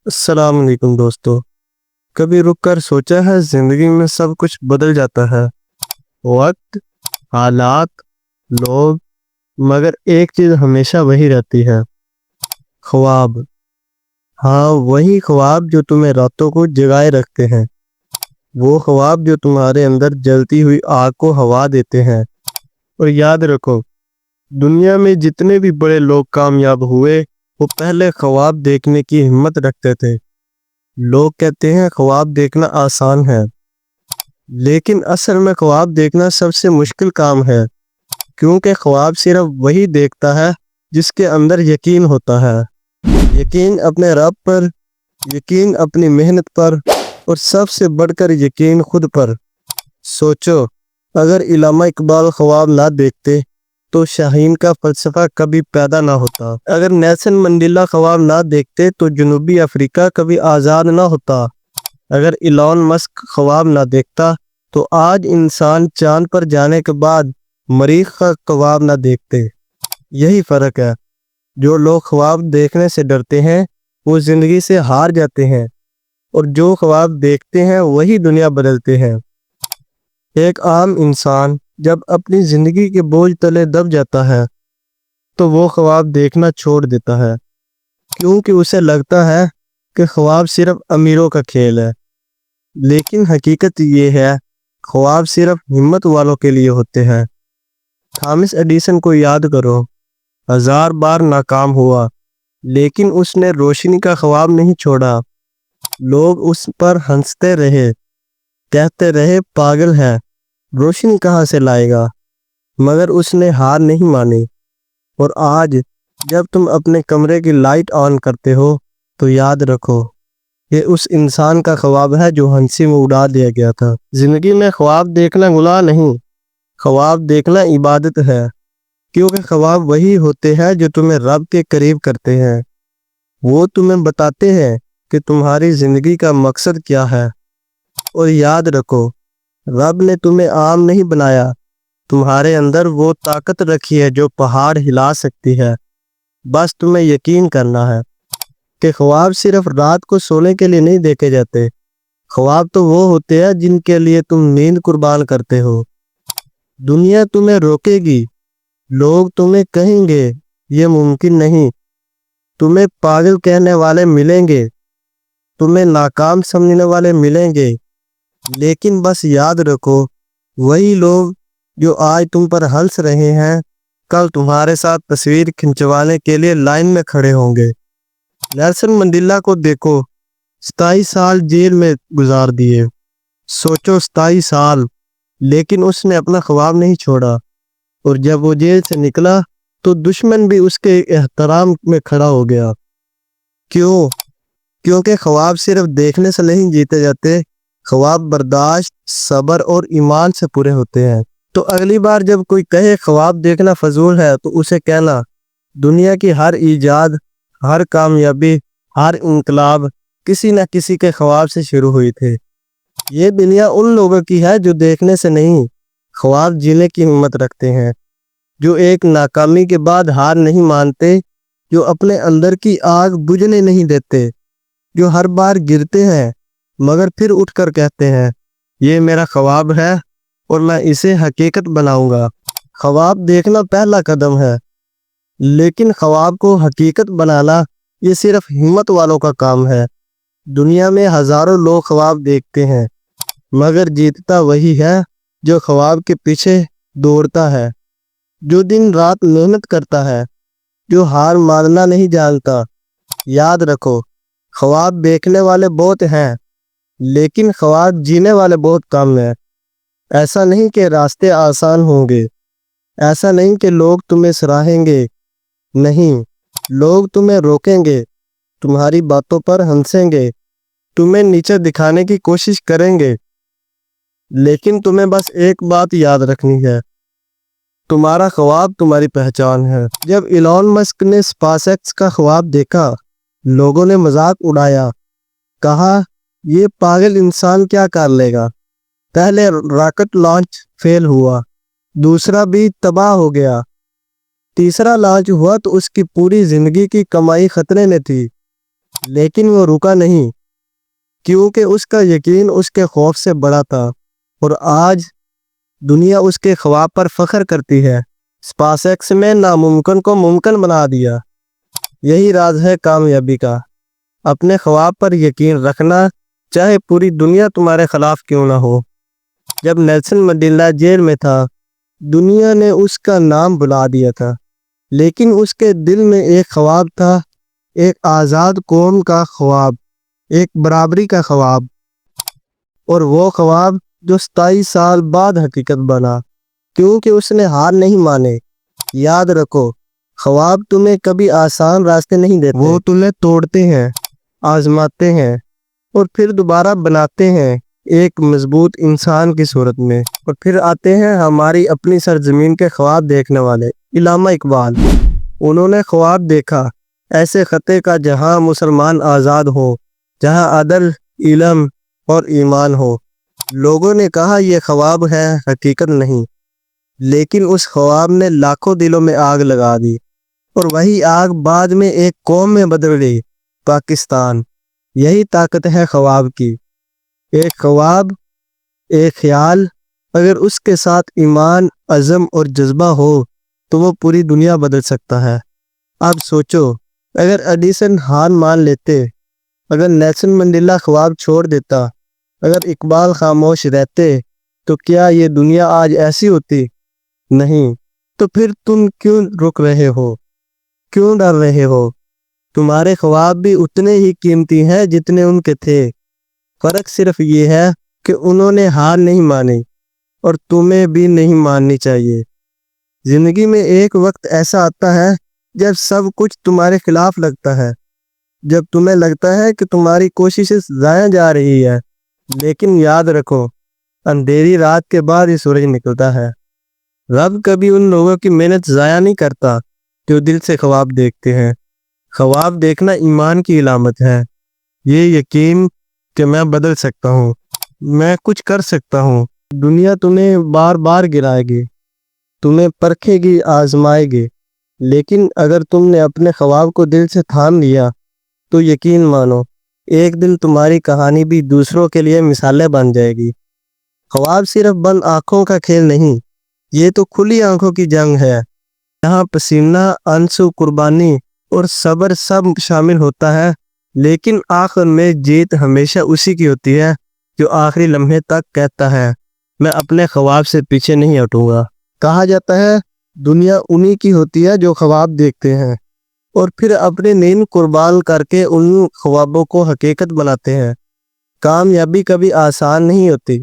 السلام علیکم دوستو، کبھی رک کر سوچا ہے زندگی میں سب کچھ بدل جاتا ہے، وقت، حالات، لوگ، مگر ایک چیز ہمیشہ وہی رہتی ہے، خواب۔ ہاں، وہی خواب جو تمہیں راتوں کو جگائے رکھتے ہیں، وہ خواب جو تمہارے اندر جلتی ہوئی آگ کو ہوا دیتے ہیں۔ اور یاد رکھو، دنیا میں جتنے بھی بڑے لوگ کامیاب ہوئے وہ پہلے خواب دیکھنے کی ہمت رکھتے تھے۔ لوگ کہتے ہیں خواب دیکھنا آسان ہے، لیکن اصل میں خواب دیکھنا سب سے مشکل کام ہے، کیونکہ خواب صرف وہی دیکھتا ہے جس کے اندر یقین ہوتا ہے، یقین اپنے رب پر، یقین اپنی محنت پر، اور سب سے بڑھ کر یقین خود پر۔ سوچو، اگر علامہ اقبال خواب نہ دیکھتے تو شاہین کا فلسفہ کبھی پیدا نہ ہوتا۔ اگر نیلسن منڈیلا خواب نہ دیکھتے تو جنوبی افریقہ کبھی آزاد نہ ہوتا۔ اگر ایلون مسک خواب نہ دیکھتا تو آج انسان چاند پر جانے کے بعد مریخ کا خواب نہ دیکھتے۔ یہی فرق ہے، جو لوگ خواب دیکھنے سے ڈرتے ہیں وہ زندگی سے ہار جاتے ہیں، اور جو خواب دیکھتے ہیں وہی دنیا بدلتے ہیں۔ ایک عام انسان جب اپنی زندگی کے بوجھ تلے دب جاتا ہے تو وہ خواب دیکھنا چھوڑ دیتا ہے، کیونکہ اسے لگتا ہے کہ خواب صرف امیروں کا کھیل ہے۔ لیکن حقیقت یہ ہے، خواب صرف ہمت والوں کے لیے ہوتے ہیں۔ تھامس ایڈیسن کو یاد کرو، 1000 بار ناکام ہوا، لیکن اس نے روشنی کا خواب نہیں چھوڑا۔ لوگ اس پر ہنستے رہے، کہتے رہے پاگل ہے، روشنی کہاں سے لائے گا، مگر اس نے ہار نہیں مانی۔ اور آج جب تم اپنے کمرے کی لائٹ آن کرتے ہو تو یاد رکھو، یہ اس انسان کا خواب ہے جو ہنسی میں اڑا دیا گیا تھا۔ زندگی میں خواب دیکھنا گناہ نہیں، خواب دیکھنا عبادت ہے، کیونکہ خواب وہی ہوتے ہیں جو تمہیں رب کے قریب کرتے ہیں۔ وہ تمہیں بتاتے ہیں کہ تمہاری زندگی کا مقصد کیا ہے۔ اور یاد رکھو، رب نے تمہیں عام نہیں بنایا، تمہارے اندر وہ طاقت رکھی ہے جو پہاڑ ہلا سکتی ہے۔ بس تمہیں یقین کرنا ہے کہ خواب صرف رات کو سونے کے لیے نہیں دیکھے جاتے، خواب تو وہ ہوتے ہیں جن کے لیے تم نیند قربان کرتے ہو۔ دنیا تمہیں روکے گی، لوگ تمہیں کہیں گے یہ ممکن نہیں، تمہیں پاگل کہنے والے ملیں گے، تمہیں ناکام سمجھنے والے ملیں گے، لیکن بس یاد رکھو، وہی لوگ جو آج تم پر ہنس رہے ہیں کل تمہارے ساتھ تصویر کھنچوانے کے لیے لائن میں کھڑے ہوں گے۔ نیلسن منڈیلا کو دیکھو، 27 سال جیل میں گزار دیے۔ سوچو، 27 سال، لیکن اس نے اپنا خواب نہیں چھوڑا، اور جب وہ جیل سے نکلا تو دشمن بھی اس کے احترام میں کھڑا ہو گیا۔ کیوں؟ کیونکہ خواب صرف دیکھنے سے نہیں جیتے جاتے، خواب برداشت، صبر اور ایمان سے پورے ہوتے ہیں۔ تو اگلی بار جب کوئی کہے خواب دیکھنا فضول ہے تو اسے کہنا، دنیا کی ہر ایجاد، ہر کامیابی، ہر انقلاب کسی نہ کسی کے خواب سے شروع ہوئی تھی۔ یہ دنیا ان لوگوں کی ہے جو دیکھنے سے نہیں، خواب جینے کی ہمت رکھتے ہیں، جو ایک ناکامی کے بعد ہار نہیں مانتے، جو اپنے اندر کی آگ بجھنے نہیں دیتے، جو ہر بار گرتے ہیں مگر پھر اٹھ کر کہتے ہیں یہ میرا خواب ہے اور میں اسے حقیقت بناؤں گا۔ خواب دیکھنا پہلا قدم ہے، لیکن خواب کو حقیقت بنانا یہ صرف ہمت والوں کا کام ہے۔ دنیا میں ہزاروں لوگ خواب دیکھتے ہیں، مگر جیتتا وہی ہے جو خواب کے پیچھے دوڑتا ہے، جو دن رات محنت کرتا ہے، جو ہار ماننا نہیں جانتا۔ یاد رکھو، خواب دیکھنے والے بہت ہیں، لیکن خواب جینے والے بہت کم ہیں۔ ایسا نہیں کہ راستے آسان ہوں گے، ایسا نہیں کہ لوگ تمہیں سراہیں گے، نہیں، لوگ تمہیں روکیں گے، تمہاری باتوں پر ہنسیں گے، تمہیں نیچے دکھانے کی کوشش کریں گے، لیکن تمہیں بس ایک بات یاد رکھنی ہے، تمہارا خواب تمہاری پہچان ہے۔ جب ایلون مسک نے اسپیس ایکس کا خواب دیکھا، لوگوں نے مذاق اڑایا، کہا یہ پاگل انسان کیا کر لے گا۔ پہلے راکٹ لانچ فیل ہوا، دوسرا بھی تباہ ہو گیا، تیسرا لانچ ہوا تو اس کی پوری زندگی کی کمائی خطرے میں تھی۔ لیکن وہ رکا نہیں، کیونکہ اس کا یقین اس کے خوف سے بڑا تھا، اور آج دنیا اس کے خواب پر فخر کرتی ہے۔ اسپیس ایکس میں ناممکن کو ممکن بنا دیا۔ یہی راز ہے کامیابی کا، اپنے خواب پر یقین رکھنا، چاہے پوری دنیا تمہارے خلاف کیوں نہ ہو۔ جب نیلسن منڈیلا جیل میں تھا، دنیا نے اس کا نام بلا دیا تھا، لیکن اس کے دل میں ایک خواب تھا، ایک آزاد قوم کا خواب، ایک برابری کا خواب، اور وہ خواب جو 27 سال بعد حقیقت بنا، کیونکہ اس نے ہار نہیں مانے۔ یاد رکھو، خواب تمہیں کبھی آسان راستے نہیں دیتے، وہ تمہیں توڑتے ہیں، آزماتے ہیں، اور پھر دوبارہ بناتے ہیں ایک مضبوط انسان کی صورت میں۔ اور پھر آتے ہیں ہماری اپنی سرزمین کے خواب دیکھنے والے، علامہ اقبال۔ انہوں نے خواب دیکھا ایسے خطے کا جہاں مسلمان آزاد ہو، جہاں عدل، علم اور ایمان ہو۔ لوگوں نے کہا یہ خواب ہے، حقیقت نہیں، لیکن اس خواب نے لاکھوں دلوں میں آگ لگا دی، اور وہی آگ بعد میں ایک قوم میں بدل گئی، پاکستان۔ یہی طاقت ہے خواب کی۔ ایک خواب، ایک خیال، اگر اس کے ساتھ ایمان، عزم اور جذبہ ہو تو وہ پوری دنیا بدل سکتا ہے۔ اب سوچو، اگر ایڈیسن ہار مان لیتے، اگر نیلسن منڈیلا خواب چھوڑ دیتا، اگر اقبال خاموش رہتے، تو کیا یہ دنیا آج ایسی ہوتی؟ نہیں۔ تو پھر تم کیوں رک رہے ہو؟ کیوں ڈر رہے ہو؟ تمہارے خواب بھی اتنے ہی قیمتی ہیں جتنے ان کے تھے۔ فرق صرف یہ ہے کہ انہوں نے ہار نہیں مانی، اور تمہیں بھی نہیں ماننی چاہیے۔ زندگی میں ایک وقت ایسا آتا ہے جب سب کچھ تمہارے خلاف لگتا ہے، جب تمہیں لگتا ہے کہ تمہاری کوششیں ضائع جا رہی ہے، لیکن یاد رکھو، اندھیری رات کے بعد ہی سورج نکلتا ہے۔ رب کبھی ان لوگوں کی محنت ضائع نہیں کرتا جو دل سے خواب دیکھتے ہیں۔ خواب دیکھنا ایمان کی علامت ہے، یہ یقین کہ میں بدل سکتا ہوں، میں کچھ کر سکتا ہوں۔ دنیا تمہیں بار بار گرائے گی، تمہیں پرکھے گی، آزمائے گی، لیکن اگر تم نے اپنے خواب کو دل سے تھام لیا تو یقین مانو، ایک دن تمہاری کہانی بھی دوسروں کے لیے مثالیں بن جائے گی۔ خواب صرف بند آنکھوں کا کھیل نہیں، یہ تو کھلی آنکھوں کی جنگ ہے، جہاں پسینہ، آنسو، قربانی اور صبر سب شامل ہوتا ہے، لیکن آخر میں جیت ہمیشہ اسی کی ہوتی ہے جو آخری لمحے تک کہتا ہے میں اپنے خواب سے پیچھے نہیں ہٹوں گا۔ کہا جاتا ہے دنیا انہی کی ہوتی ہے جو خواب دیکھتے ہیں اور پھر اپنی نیند قربان کر کے ان خوابوں کو حقیقت بناتے ہیں۔ کامیابی کبھی آسان نہیں ہوتی،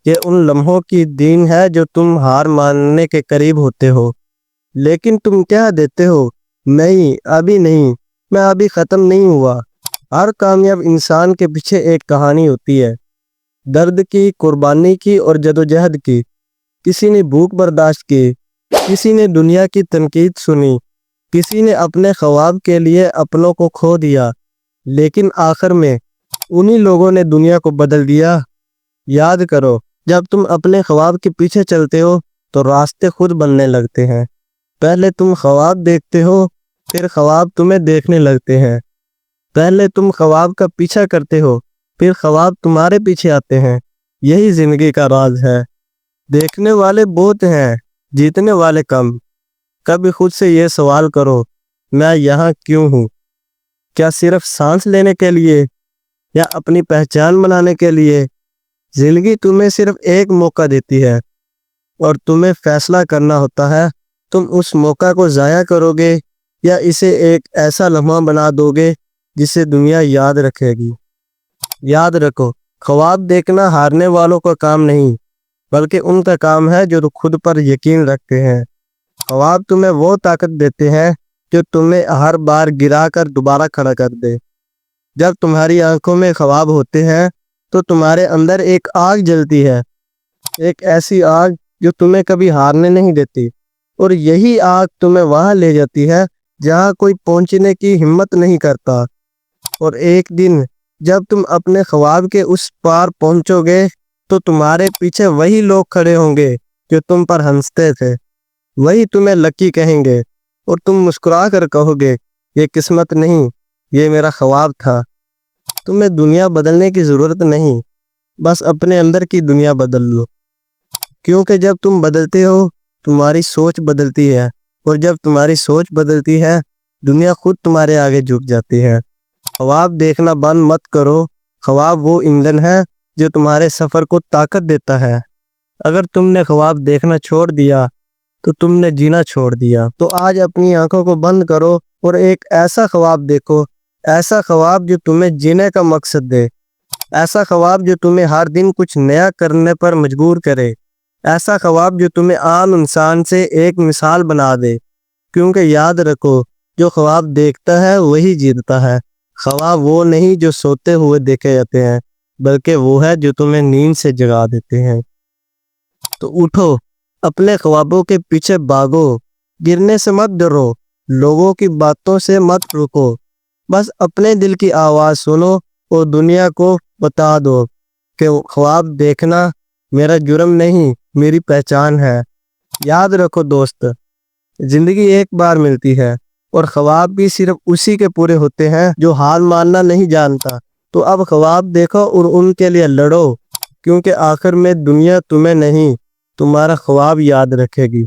یہ ان لمحوں کی دین ہے جو تم ہار ماننے کے قریب ہوتے ہو، لیکن تم کہہ دیتے ہو نہیں، ابھی نہیں، میں ابھی ختم نہیں ہوا۔ ہر کامیاب انسان کے پیچھے ایک کہانی ہوتی ہے، درد کی، قربانی کی اور جدوجہد کی۔ کسی نے بھوک برداشت کی، کسی نے دنیا کی تنقید سنی، کسی نے اپنے خواب کے لیے اپنوں کو کھو دیا، لیکن آخر میں انہی لوگوں نے دنیا کو بدل دیا۔ یاد کرو، جب تم اپنے خواب کے پیچھے چلتے ہو تو راستے خود بننے لگتے ہیں۔ پہلے تم خواب دیکھتے ہو، پھر خواب تمہیں دیکھنے لگتے ہیں۔ پہلے تم خواب کا پیچھا کرتے ہو، پھر خواب تمہارے پیچھے آتے ہیں۔ یہی زندگی کا راز ہے۔ دیکھنے والے بہت ہیں، جیتنے والے کم۔ کبھی خود سے یہ سوال کرو، میں یہاں کیوں ہوں؟ کیا صرف سانس لینے کے لیے یا اپنی پہچان بنانے کے لیے؟ زندگی تمہیں صرف ایک موقع دیتی ہے اور تمہیں فیصلہ کرنا ہوتا ہے، تم اس موقع کو ضائع کرو گے یا اسے ایک ایسا لمحہ بنا دو گے جسے دنیا یاد رکھے گی۔ یاد رکھو، خواب دیکھنا ہارنے والوں کا کام نہیں، بلکہ ان کا کام ہے جو خود پر یقین رکھتے ہیں۔ خواب تمہیں وہ طاقت دیتے ہیں جو تمہیں ہر بار گرا کر دوبارہ کھڑا کر دے۔ جب تمہاری آنکھوں میں خواب ہوتے ہیں تو تمہارے اندر ایک آگ جلتی ہے، ایک ایسی آگ جو تمہیں کبھی ہارنے نہیں دیتی، اور یہی آگ تمہیں وہاں لے جاتی ہے جہاں کوئی پہنچنے کی ہمت نہیں کرتا۔ اور ایک دن جب تم اپنے خواب کے اس پار پہنچو گے تو تمہارے پیچھے وہی لوگ کھڑے ہوں گے جو تم پر ہنستے تھے، وہی تمہیں لکی کہیں گے، اور تم مسکرا کر کہو گے یہ قسمت نہیں، یہ میرا خواب تھا۔ تمہیں دنیا بدلنے کی ضرورت نہیں، بس اپنے اندر کی دنیا بدل لو، کیونکہ جب تم بدلتے ہو تمہاری سوچ بدلتی ہے، اور جب تمہاری سوچ بدلتی ہے دنیا خود تمہارے آگے جھک جاتی ہے۔ خواب دیکھنا بند مت کرو، خواب وہ ایندھن ہے جو تمہارے سفر کو طاقت دیتا ہے۔ اگر تم نے خواب دیکھنا چھوڑ دیا تو تم نے جینا چھوڑ دیا۔ تو آج اپنی آنکھوں کو بند کرو اور ایک ایسا خواب دیکھو، ایسا خواب جو تمہیں جینے کا مقصد دے، ایسا خواب جو تمہیں ہر دن کچھ نیا کرنے پر مجبور کرے، ایسا خواب جو تمہیں عام انسان سے ایک مثال بنا دے۔ کیونکہ یاد رکھو، جو خواب دیکھتا ہے وہی جیتتا ہے۔ خواب وہ نہیں جو سوتے ہوئے دیکھے جاتے ہیں، بلکہ وہ ہے جو تمہیں نیند سے جگا دیتے ہیں۔ تو اٹھو، اپنے خوابوں کے پیچھے بھاگو، گرنے سے مت ڈرو، لوگوں کی باتوں سے مت رکو، بس اپنے دل کی آواز سنو اور دنیا کو بتا دو کہ خواب دیکھنا میرا جرم نہیں، میری پہچان ہے۔ یاد رکھو دوست، زندگی ایک بار ملتی ہے، اور خواب بھی صرف اسی کے پورے ہوتے ہیں جو ہار ماننا نہیں جانتا۔ تو اب خواب دیکھو اور ان کے لیے لڑو، کیونکہ آخر میں دنیا تمہیں نہیں، تمہارا خواب یاد رکھے گی۔